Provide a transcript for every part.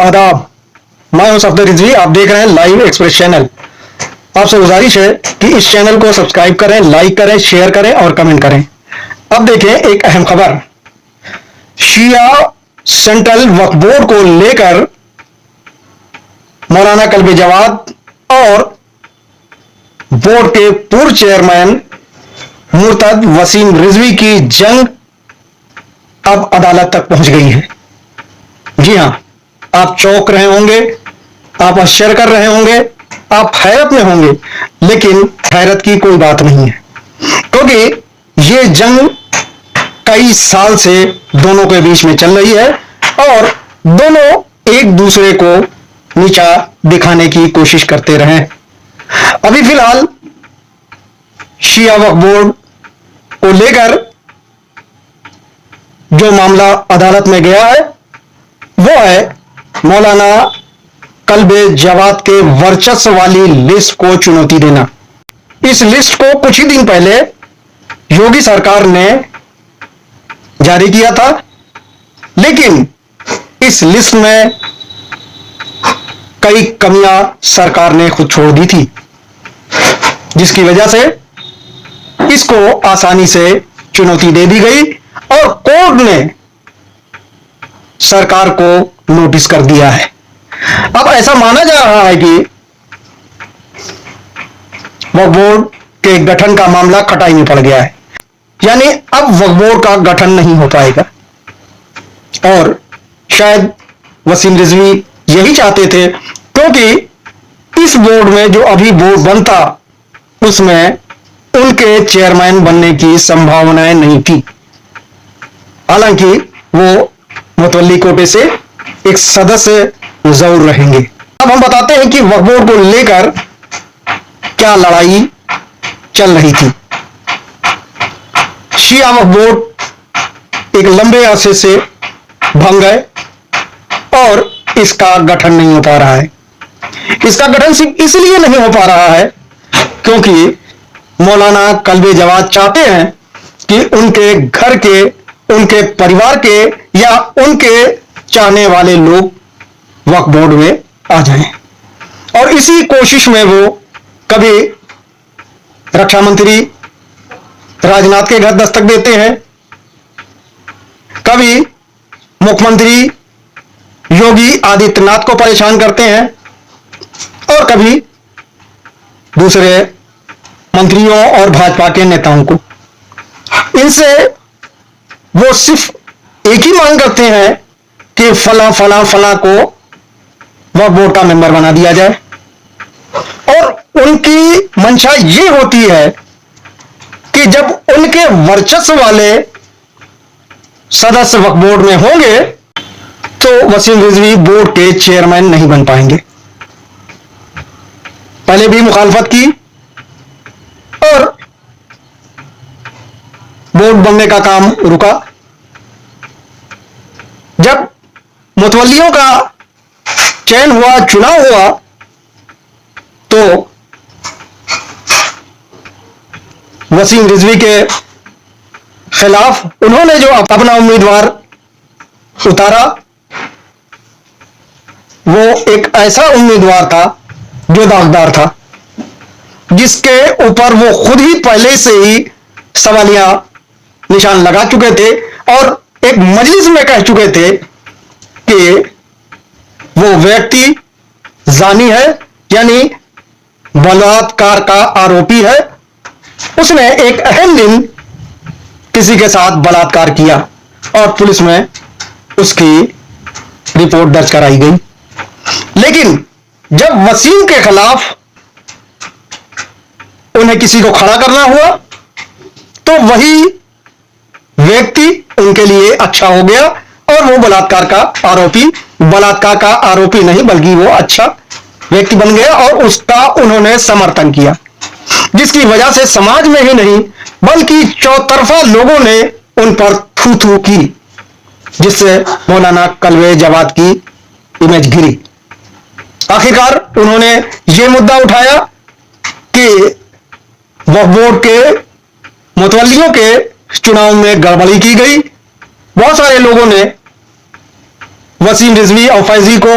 आदाब। मैं हूं सफदर रिजवी। आप देख रहे हैं लाइव एक्सप्रेस चैनल। आपसे गुजारिश है कि इस चैनल को सब्सक्राइब करें, लाइक करें, शेयर करें और कमेंट करें। अब देखें एक अहम खबर। शिया सेंट्रल वक्फ बोर्ड को लेकर मौलाना कल्बे जवाद और बोर्ड के पूर्व चेयरमैन मुर्तद वसीम रिजवी की जंग अब अदालत तक पहुंच गई है। जी हां, आप चौंक रहे होंगे, आप आश्चर्य कर रहे होंगे, आप हैरत में होंगे, लेकिन हैरत की कोई बात नहीं है, क्योंकि ये जंग कई साल से दोनों के बीच में चल रही है और दोनों एक दूसरे को नीचा दिखाने की कोशिश करते रहे। अभी फिलहाल शिया वक्फ बोर्ड को लेकर जो मामला अदालत में गया है वो है मौलाना कल्बे जवाद के वर्चस्व वाली लिस्ट को चुनौती देना। इस लिस्ट को कुछ ही दिन पहले योगी सरकार ने जारी किया था, लेकिन इस लिस्ट में कई कमियां सरकार ने खुद छोड़ दी थी, जिसकी वजह से इसको आसानी से चुनौती दे दी गई और कोर्ट ने सरकार को नोटिस कर दिया है। अब ऐसा माना जा रहा है कि वक्फ बोर्ड के गठन का मामला खटाई में पड़ गया है, यानी अब वक्फ बोर्ड का गठन नहीं हो पाएगा। और शायद वसीम रिजवी यही चाहते थे, क्योंकि इस बोर्ड में जो अभी बोर्ड बनता उसमें उनके चेयरमैन बनने की संभावनाएं नहीं थी। हालांकि वो मुतवल्ली कोटे से एक सदस्य जरूर रहेंगे। अब हम बताते हैं कि वक्फ बोर्ड को लेकर क्या लड़ाई चल रही थी। शिया वक्फ बोर्ड एक लंबे अरसे से भंग है और इसका गठन नहीं हो पा रहा है। इसका गठन सिर्फ इसलिए नहीं हो पा रहा है क्योंकि मौलाना कल्बे जवाद चाहते हैं कि उनके घर के, उनके परिवार के या उनके चाहने वाले लोग वक्फ बोर्ड में आ जाएं। और इसी कोशिश में वो कभी रक्षा मंत्री राजनाथ के घर दस्तक देते हैं, कभी मुख्यमंत्री योगी आदित्यनाथ को परेशान करते हैं और कभी दूसरे मंत्रियों और भाजपा के नेताओं को। इनसे वो सिर्फ एक ही मांग करते हैं कि फला फला फला को वक्फ बोर्ड का मेंबर बना दिया जाए, और उनकी मंशा ये होती है कि जब उनके वर्चस्व वाले सदस्य वक्फ बोर्ड में होंगे तो वसीम रिजवी बोर्ड के चेयरमैन नहीं बन पाएंगे। पहले भी मुखालफत की और बोर्ड बनने का काम रुका। जब मुतवल्लियों का चयन हुआ, चुनाव हुआ, तो वसीम रिजवी के खिलाफ उन्होंने जो अपना उम्मीदवार उतारा वो एक ऐसा उम्मीदवार था जो दागदार था, जिसके ऊपर वो खुद ही पहले से ही सवालिया निशान लगा चुके थे और एक मजलिस में कह चुके थे कि वो व्यक्ति जानी है, यानी बलात्कार का आरोपी है। उसने एक अहम दिन किसी के साथ बलात्कार किया और पुलिस में उसकी रिपोर्ट दर्ज कराई गई। लेकिन जब वसीम के खिलाफ उन्हें किसी को खड़ा करना हुआ तो वही व्यक्ति उनके लिए अच्छा हो गया और वो बलात्कार का आरोपी नहीं बल्कि वो अच्छा व्यक्ति बन गया और उसका उन्होंने समर्थन किया, जिसकी वजह से समाज में ही नहीं बल्कि चौतरफा लोगों ने उन पर थू थू की, जिससे मौलाना कल्बे जवाद की इमेज गिरी। आखिरकार उन्होंने ये मुद्दा उठाया कि वक्फ बोर्ड के मुतवल्लियों के चुनाव में गड़बड़ी की गई। बहुत सारे लोगों ने वसीम रिजवी और फैजी को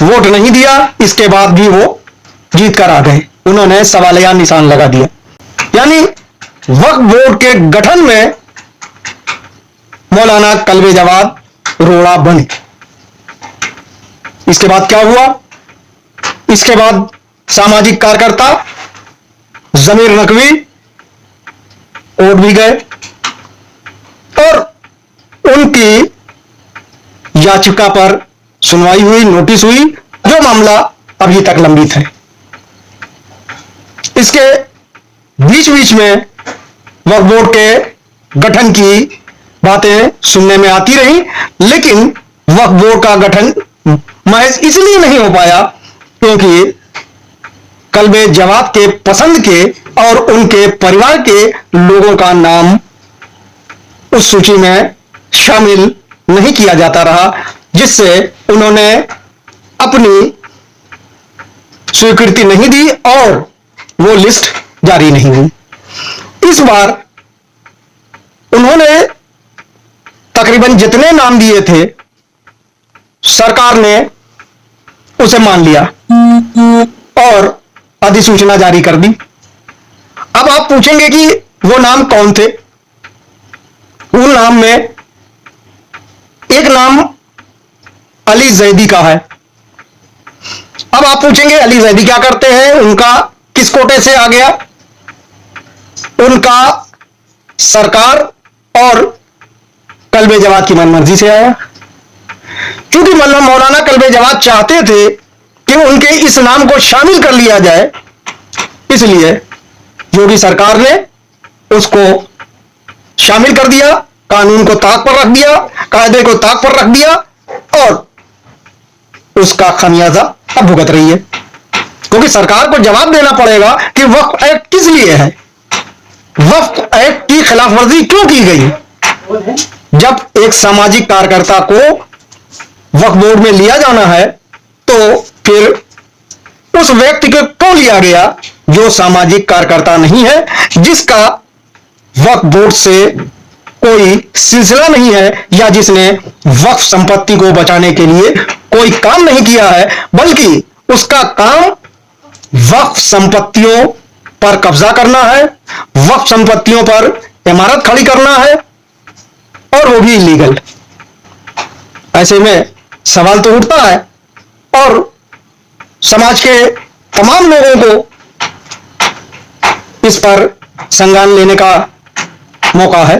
वोट नहीं दिया, इसके बाद भी वो जीत कर आ गए। उन्होंने सवालिया निशान लगा दिया। यानी वक्फ बोर्ड के गठन में मौलाना कल्बे जवाद रोड़ा बने। इसके बाद क्या हुआ? इसके बाद सामाजिक कार्यकर्ता जमीर नकवी कोर्ट भी गए और उनकी याचिका पर सुनवाई हुई, नोटिस हुई, जो मामला अभी तक लंबित है। इसके बीच बीच में वक्फ बोर्ड के गठन की बातें सुनने में आती रही, लेकिन वक्फ बोर्ड का गठन महज इसलिए नहीं हो पाया क्योंकि कल्बे जवाद के पसंद के और उनके परिवार के लोगों का नाम उस सूची में शामिल नहीं किया जाता रहा, जिससे उन्होंने अपनी स्वीकृति नहीं दी और वो लिस्ट जारी नहीं हुई। इस बार उन्होंने तकरीबन जितने नाम दिए थे सरकार ने उसे मान लिया और अधिसूचना जारी कर दी। अब आप पूछेंगे कि वो नाम कौन थे? उन नाम में एक नाम अली जैदी का है। अब आप पूछेंगे अली जैदी क्या करते हैं, उनका किस कोटे से आ गया? उनका सरकार और कल्बे जवाद की मनमर्जी से आया। क्योंकि मौलाना कल्बे जवाद चाहते थे कि उनके इस नाम को शामिल कर लिया जाए, इसलिए योगी सरकार ने उसको शामिल कर दिया, कानून को ताक पर रख दिया, कायदे को ताक पर रख दिया और उसका खामियाजा अब भुगत रही है। क्योंकि सरकार को जवाब देना पड़ेगा कि वक्फ एक्ट किस लिए है, वक्फ एक्ट की खिलाफवर्जी क्यों की गई। जब एक सामाजिक कार्यकर्ता को वक्फ बोर्ड में लिया जाना है तो फिर उस व्यक्ति को क्यों लिया गया जो सामाजिक कार्यकर्ता नहीं है, जिसका वक्फ बोर्ड से कोई सिलसिला नहीं है या जिसने वक्फ संपत्ति को बचाने के लिए कोई काम नहीं किया है, बल्कि उसका काम वक्फ संपत्तियों पर कब्जा करना है, वक्फ संपत्तियों पर इमारत खड़ी करना है और वो भी इलीगल। ऐसे में सवाल तो उठता है और समाज के तमाम लोगों को इस पर संज्ञान लेने का मौका है।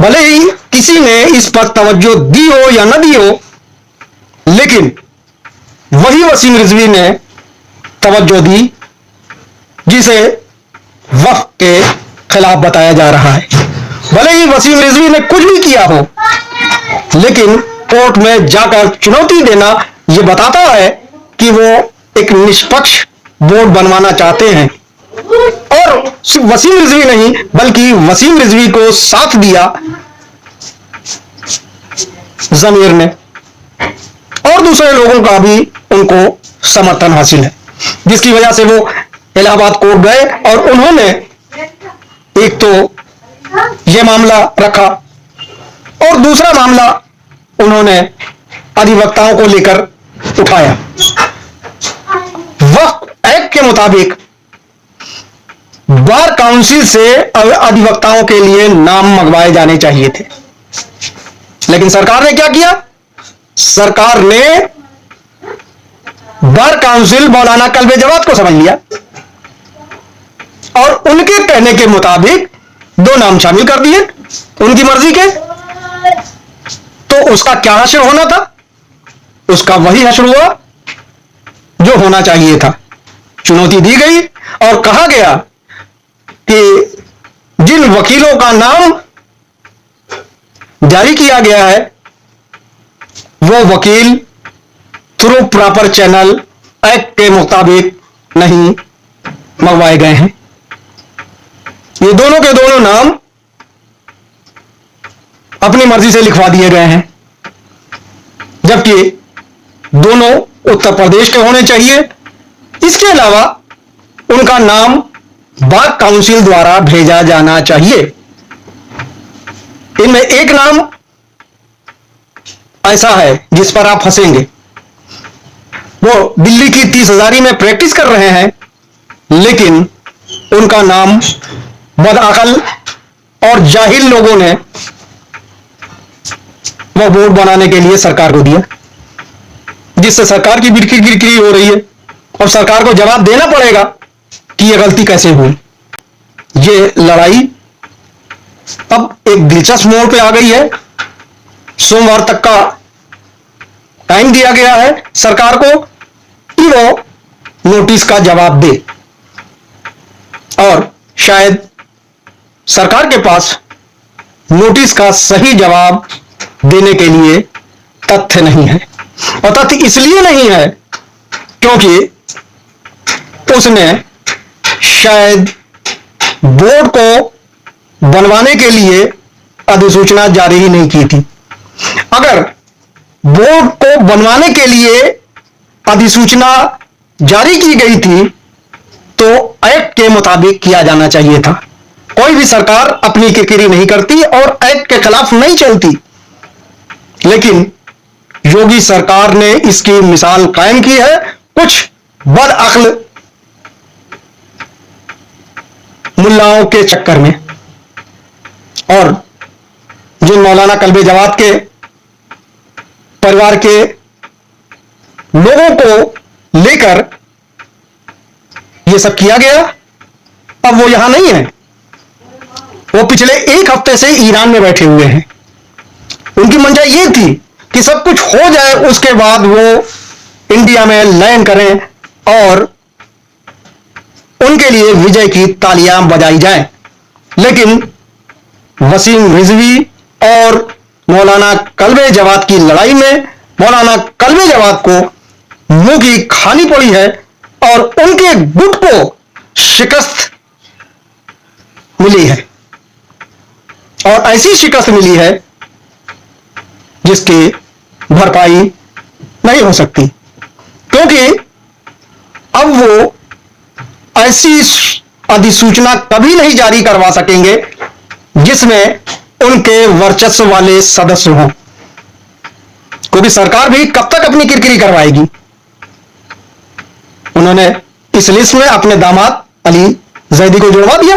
भले ही किसी ने इस पर तवज्जो दी हो या न दी हो, लेकिन वही वसीम रिजवी ने तवज्जो दी जिसे वक्फ के खिलाफ बताया जा रहा है। भले ही वसीम रिजवी ने कुछ भी किया हो, लेकिन कोर्ट में जाकर चुनौती देना यह बताता है कि वो एक निष्पक्ष बोर्ड बनवाना चाहते हैं। और वसीम रिजवी नहीं बल्कि वसीम रिजवी को साथ दिया जमीर ने और दूसरे लोगों का भी उनको समर्थन हासिल है, जिसकी वजह से वो इलाहाबाद कोर्ट गए और उन्होंने एक तो यह मामला रखा और दूसरा मामला उन्होंने अधिवक्ताओं को लेकर उठाया। वक्फ एक्ट के मुताबिक बार काउंसिल से अधिवक्ताओं के लिए नाम मंगवाए जाने चाहिए थे, लेकिन सरकार ने क्या किया? सरकार ने बार काउंसिल मौलाना कल्बे जवाद को समझ लिया और उनके कहने के मुताबिक दो नाम शामिल कर दिए उनकी मर्जी के। तो उसका क्या हश्र होना था? उसका वही हश्र हुआ जो होना चाहिए था। चुनौती दी गई और कहा गया कि जिन वकीलों का नाम जारी किया गया है वो वकील थ्रू प्रॉपर चैनल एक्ट के मुताबिक नहीं मंगवाए गए हैं। ये दोनों के दोनों नाम अपनी मर्जी से लिखवा दिए गए हैं, जबकि दोनों उत्तर प्रदेश के होने चाहिए। इसके अलावा उनका नाम बार काउंसिल द्वारा भेजा जाना चाहिए। इनमें एक नाम ऐसा है जिस पर आप हंसेंगे। वो दिल्ली की 30,000 में प्रैक्टिस कर रहे हैं, लेकिन उनका नाम बदअकल और जाहिल लोगों ने वो बोर्ड बनाने के लिए सरकार को दिया, जिससे सरकार की बिक्री गिरगिरी हो रही है। और सरकार को जवाब देना पड़ेगा कि यह गलती कैसे हुई। ये लड़ाई अब एक दिलचस्प मोड़ पे आ गई है। सोमवार तक का टाइम दिया गया है सरकार को कि वो नोटिस का जवाब दे, और शायद सरकार के पास नोटिस का सही जवाब देने के लिए तथ्य नहीं है। और तथ्य इसलिए नहीं है क्योंकि उसने शायद बोर्ड को बनवाने के लिए अधिसूचना जारी ही नहीं की थी। अगर बोर्ड को बनवाने के लिए अधिसूचना जारी की गई थी तो एक्ट के मुताबिक किया जाना चाहिए था। कोई भी सरकार अपनी किरकिरी नहीं करती और एक्ट के खिलाफ नहीं चलती, लेकिन योगी सरकार ने इसकी मिसाल कायम की है कुछ बदअक्ल मुल्लाओं के चक्कर में। और जो मौलाना कल्बे जवाद के परिवार के लोगों को लेकर यह सब किया गया, अब वो यहां नहीं है। वो पिछले एक हफ्ते से ईरान में बैठे हुए हैं। उनकी मंशा ये थी कि सब कुछ हो जाए, उसके बाद वो इंडिया में लैंड करें और उनके लिए विजय की तालियां बजाई जाएं। लेकिन वसीम रिजवी और मौलाना कल्बे जवाद की लड़ाई में मौलाना कल्बे जवाद को मुंह की खानी पड़ी है और उनके गुट को शिकस्त मिली है, और ऐसी शिकस्त मिली है जिसकी भरपाई नहीं हो सकती, क्योंकि अब वो ऐसी अधिसूचना कभी नहीं जारी करवा सकेंगे जिसमें उनके वर्चस्व वाले सदस्य हों, क्योंकि सरकार भी कब तक अपनी किरकिरी करवाएगी। उन्होंने इस लिस्ट में अपने दामाद अली जैदी को जुड़वा दिया,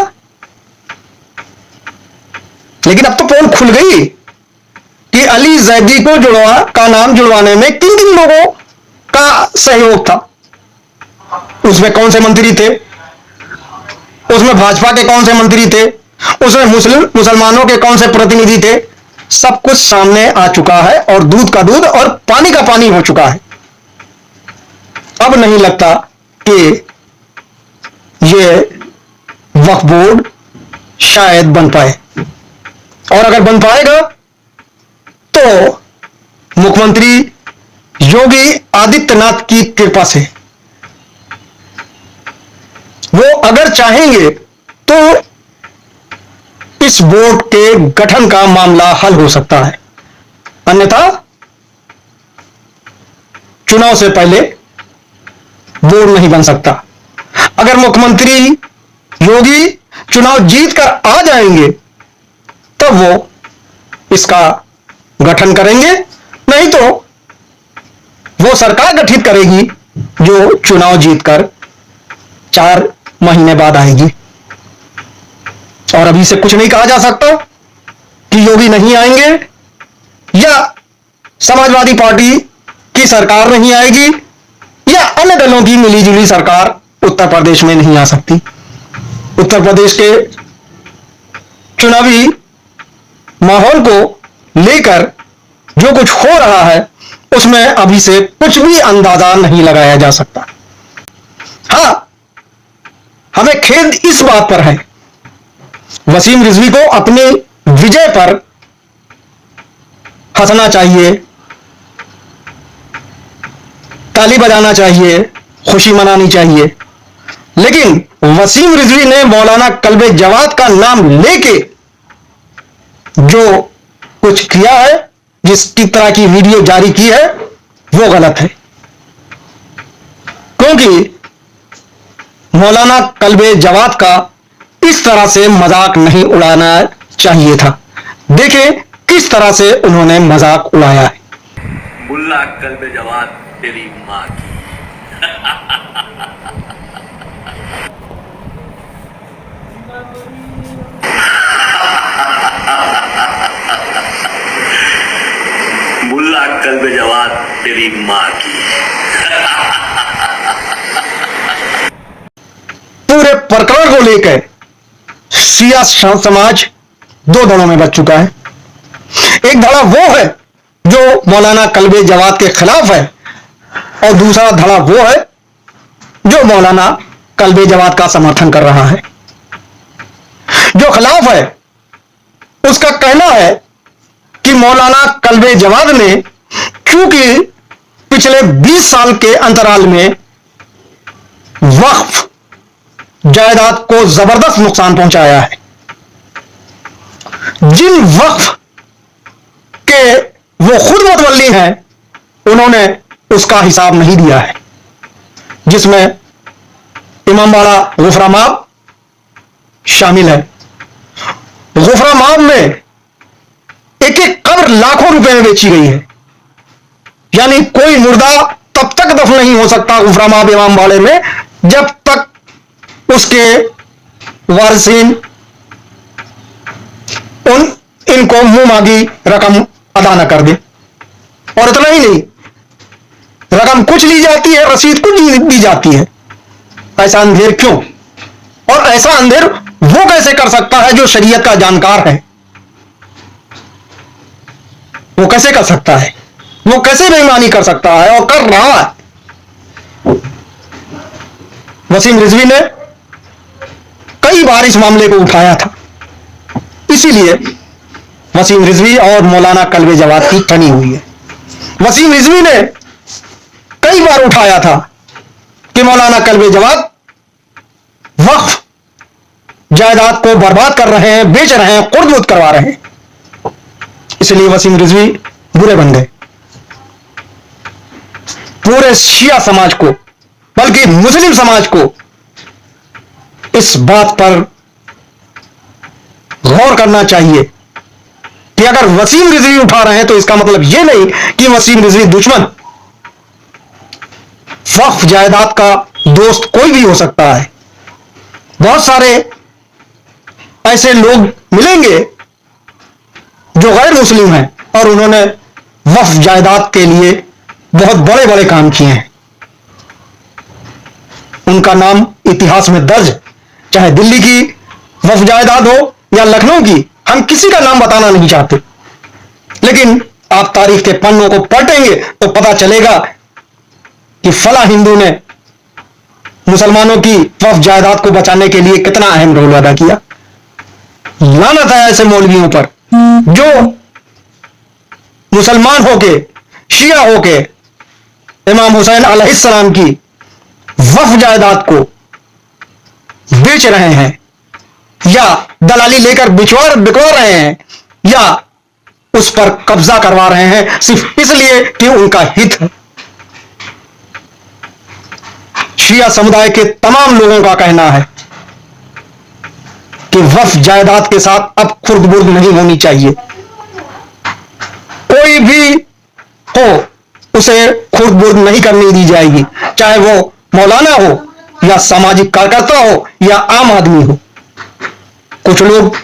लेकिन अब तो पोल खुल गई कि अली जैदी को का नाम जुड़वाने में किन किन लोगों का सहयोग था। उसमें कौन से मंत्री थे, उसमें भाजपा के कौन से मंत्री थे, उसमें मुसलमानों के कौन से प्रतिनिधि थे। सब कुछ सामने आ चुका है और दूध का दूध और पानी का पानी हो चुका है। अब नहीं लगता कि यह वक्फ बोर्ड शायद बन पाए, और अगर बन पाएगा तो मुख्यमंत्री योगी आदित्यनाथ की कृपा से वो अगर चाहेंगे तो इस बोर्ड के गठन का मामला हल हो सकता है, अन्यथा चुनाव से पहले बोर्ड नहीं बन सकता। अगर मुख्यमंत्री योगी चुनाव जीतकर आ जाएंगे तब वो इसका गठन करेंगे, नहीं तो वो सरकार गठित करेगी जो चुनाव जीतकर 4 महीने बाद आएगी। और अभी से कुछ नहीं कहा जा सकता कि योगी नहीं आएंगे या समाजवादी पार्टी की सरकार नहीं आएगी या अन्य दलों की मिलीजुली सरकार उत्तर प्रदेश में नहीं आ सकती। उत्तर प्रदेश के चुनावी माहौल को लेकर जो कुछ हो रहा है उसमें अभी से कुछ भी अंदाजा नहीं लगाया जा सकता। हां, हमें खेद इस बात पर है, वसीम रिजवी को अपनी विजय पर हंसना चाहिए, ताली बजाना चाहिए, खुशी मनानी चाहिए, लेकिन वसीम रिजवी ने मौलाना कल्बे जवाद का नाम लेके जो कुछ किया है, जिसकी तरह की वीडियो जारी की है, वो गलत है। क्योंकि मौलाना कल्बे जवाद का इस तरह से मजाक नहीं उड़ाना चाहिए था। देखें किस तरह से उन्होंने मजाक उड़ाया है। मुल्ला कल्बे जवाद तेरी माँ की। मुल्ला कल्बे जवाद तेरी माँ की। पूरे प्रकरण को लेकर शिया समाज दो धड़ों में बच चुका है। एक धड़ा वो है जो मौलाना कल्बे जवाद के खिलाफ है और दूसरा धड़ा वो है जो मौलाना कल्बे जवाद का समर्थन कर रहा है। जो खिलाफ है उसका कहना है कि मौलाना कल्बे जवाद ने क्योंकि पिछले 20 साल के अंतराल में वक्फ जायदाद को जबरदस्त नुकसान पहुंचाया है। जिन वक्फ के वो खुद मुतवल्ली हैं उन्होंने उसका हिसाब नहीं दिया है, जिसमें इमामबाड़ा गुफरामाब शामिल है। गुफरामाब में एक एक कब्र लाखों रुपए में बेची गई है, यानी कोई मुर्दा तब तक दफन नहीं हो सकता गुफरामाब इमामबाड़े में जब तक उसके वारिसीन इनको मुंह मांगी रकम अदा न कर दे। और इतना ही नहीं, रकम कुछ ली जाती है, रसीद कुछ दी जाती है। ऐसा अंधेर क्यों? और ऐसा अंधेर वो कैसे कर सकता है जो शरीयत का जानकार है? वो कैसे कर सकता है? वो कैसे बेईमानी कर सकता है और कर रहा है? वसीम रिजवी ने कई बार इस मामले को उठाया था, इसीलिए वसीम रिजवी और मौलाना कल्बे जवाद की ठनी हुई है। वसीम रिजवी ने कई बार उठाया था कि मौलाना कल्बे जवाद वक्फ जायदाद को बर्बाद कर रहे हैं, बेच रहे हैं, कुर्द करवा रहे हैं। इसलिए वसीम रिजवी बुरे बन गए। पूरे शिया समाज को, बल्कि मुस्लिम समाज को इस बात पर गौर करना चाहिए कि अगर वसीम रिजवी उठा रहे हैं तो इसका मतलब यह नहीं कि वसीम रिजवी दुश्मन। वक्फ जायदाद का दोस्त कोई भी हो सकता है। बहुत सारे ऐसे लोग मिलेंगे जो गैर मुस्लिम हैं और उन्होंने वक्फ जायदाद के लिए बहुत बड़े बड़े काम किए हैं। उनका नाम इतिहास में दर्ज है, चाहे दिल्ली की वक्फ जायदाद हो या लखनऊ की। हम किसी का नाम बताना नहीं चाहते, लेकिन आप तारीख के पन्नों को पलटेंगे तो पता चलेगा कि फला हिंदू ने मुसलमानों की वक्फ जायदाद को बचाने के लिए कितना अहम रोल अदा किया। लानत है ऐसे मौलवियों पर जो मुसलमान होके, शिया होके इमाम हुसैन अलैहिस्सलाम की वक्फ जायदाद को बेच रहे हैं या दलाली लेकर बिकवा रहे हैं या उस पर कब्जा करवा रहे हैं सिर्फ इसलिए कि उनका हित है। शिया समुदाय के तमाम लोगों का कहना है कि वक्फ जायदाद के साथ अब खुर्द-बुर्द नहीं होनी चाहिए। कोई भी हो उसे खुर्द-बुर्द नहीं करनी दी जाएगी, चाहे वो मौलाना हो या सामाजिक कार्यकर्ता हो या आम आदमी हो। कुछ लोग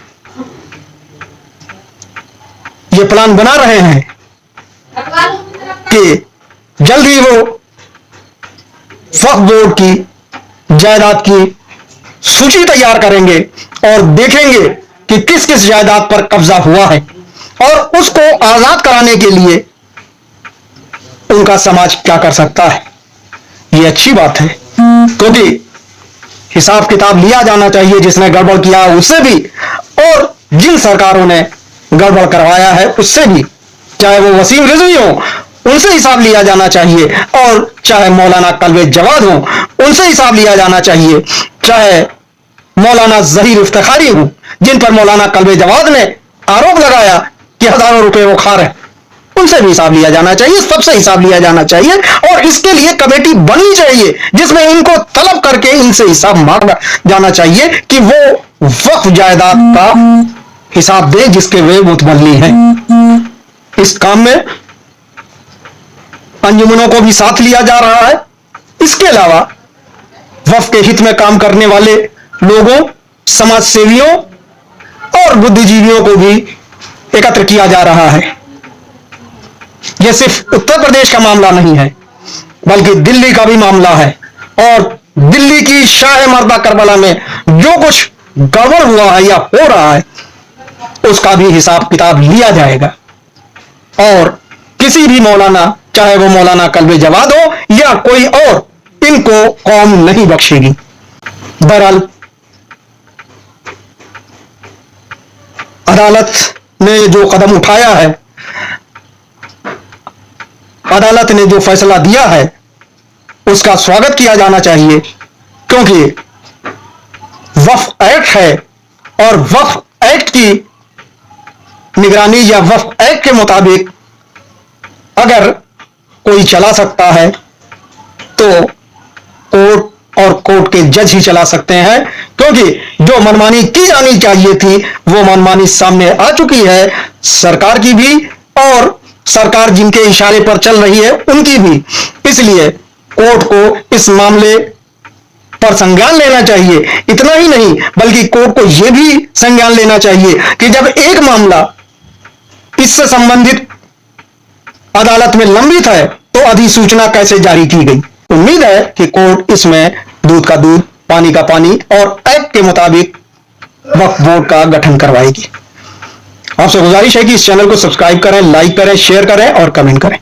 ये प्लान बना रहे हैं कि जल्द ही वो वक्फ बोर्ड की जायदाद की सूची तैयार करेंगे और देखेंगे कि किस किस जायदाद पर कब्जा हुआ है और उसको आजाद कराने के लिए उनका समाज क्या कर सकता है। ये अच्छी बात है, क्योंकि हिसाब किताब लिया जाना चाहिए जिसने गड़बड़ किया उससे भी, और जिन सरकारों ने गड़बड़ करवाया है उससे भी। चाहे वो वसीम रिजवी हो उनसे हिसाब लिया जाना चाहिए, और चाहे मौलाना कल्बे जवाद हो उनसे हिसाब लिया जाना चाहिए, चाहे मौलाना जहीर इफ्तिखारी हो जिन पर मौलाना कल्बे जवाद ने आरोप लगाया कि हजारों रुपए वो खा रहे, उनसे भी हिसाब लिया जाना चाहिए, सबसे हिसाब लिया जाना चाहिए। और इसके लिए कमेटी बननी चाहिए जिसमें इनको तलब करके इनसे हिसाब मांगा जाना चाहिए कि वो वक्फ जायदाद का हिसाब दे जिसके वे मुतवल्ली हैं। इस काम में अंजुमनों को भी साथ लिया जा रहा है। इसके अलावा वक्फ के हित में काम करने वाले लोगों, समाज सेवियों और बुद्धिजीवियों को भी एकत्र किया जा रहा है। यह सिर्फ उत्तर प्रदेश का मामला नहीं है, बल्कि दिल्ली का भी मामला है। और दिल्ली की शाह मर्दा करबला में जो कुछ गड़बड़ हुआ है या हो रहा है, उसका भी हिसाब किताब लिया जाएगा। और किसी भी मौलाना, चाहे वो मौलाना कल्बे जवाद हो या कोई और, इनको कौम नहीं बख्शेगी। बहरहाल अदालत ने जो कदम उठाया है, अदालत ने जो फैसला दिया है, उसका स्वागत किया जाना चाहिए, क्योंकि वक्फ एक्ट है और वक्फ एक्ट की निगरानी या वक्फ एक्ट के मुताबिक अगर कोई चला सकता है तो कोर्ट और कोर्ट के जज ही चला सकते हैं, क्योंकि जो मनमानी की जानी चाहिए थी वो मनमानी सामने आ चुकी है, सरकार की भी और सरकार जिनके इशारे पर चल रही है उनकी भी। इसलिए कोर्ट को इस मामले पर संज्ञान लेना चाहिए। इतना ही नहीं, बल्कि कोर्ट को यह भी संज्ञान लेना चाहिए कि जब एक मामला इससे संबंधित अदालत में लंबित है तो अधिसूचना कैसे जारी की गई। उम्मीद है कि कोर्ट इसमें दूध का दूध, पानी का पानी और एक्ट के मुताबिक वक्फ बोर्ड का गठन करवाएगी। आपसे गुजारिश है कि इस चैनल को सब्सक्राइब करें, लाइक करें, शेयर करें और कमेंट करें।